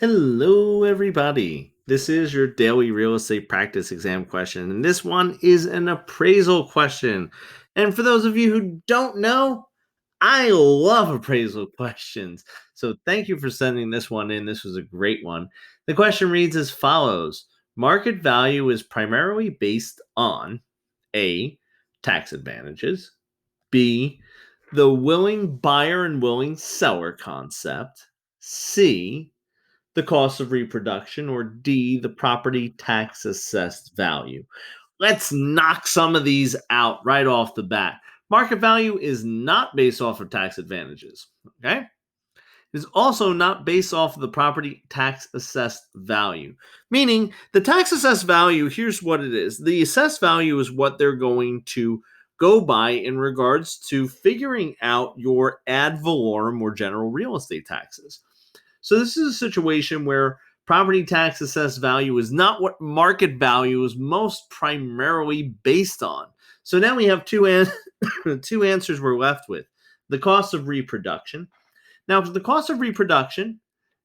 Hello, everybody. This is your daily real estate practice exam question, and this one is an appraisal question. And for those of you who don't know, I love appraisal questions. So thank you for sending this one in. This was a great one. The question reads as follows. Market value is primarily based on A, tax advantages, B, the willing buyer and willing seller concept, C, the cost of reproduction, or D, the property tax assessed value. Let's knock some of these out right off the bat. Market value is not based off of tax advantages, okay? It is also not based off of the property tax assessed value. Meaning, the tax assessed value, here's what it is. The assessed value is what they're going to go by in regards to figuring out your ad valorem or general real estate taxes. So this is a situation where property tax assessed value is not what market value is most primarily based on. So now we have two answers we're left with. The cost of reproduction. Now, for the cost of reproduction,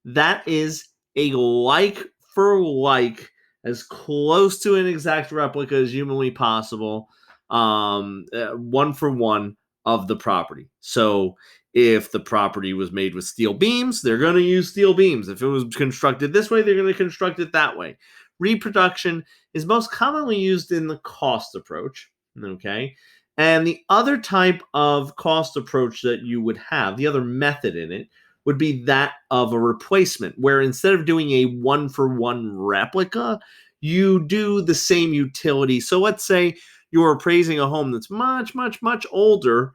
that is a like for like, as close to an exact replica as humanly possible, one for one of the property. So if the property was made with steel beams, they're going to use steel beams. If it was constructed this way, they're going to construct it that way. Reproduction is most commonly used in the cost approach, okay? And the other type of cost approach that you would have, the other method in it, would be that of a replacement, where instead of doing a one-for-one replica, you do the same utility. So let's say you're appraising a home that's much, much, much older,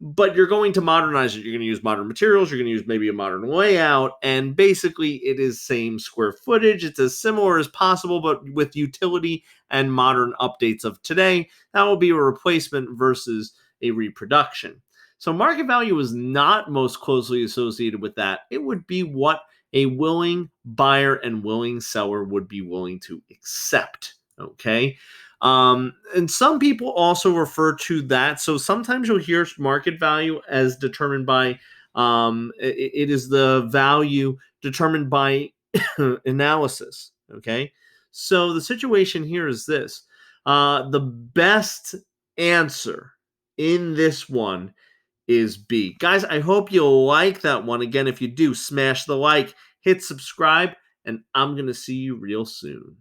but you're going to modernize it. You're going to use modern materials. You're going to use maybe a modern layout. And basically, it is same square footage. It's as similar as possible, but with utility and modern updates of today. That will be a replacement versus a reproduction. So market value is not most closely associated with that. It would be what a willing buyer and willing seller would be willing to accept. Okay. And some people also refer to that. So sometimes you'll hear market value as determined by, it is the value determined by analysis. Okay. So the situation here is this. The best answer in this one is B. Guys, I hope you like that one. Again, if you do, smash the like, hit subscribe, and I'm going to see you real soon.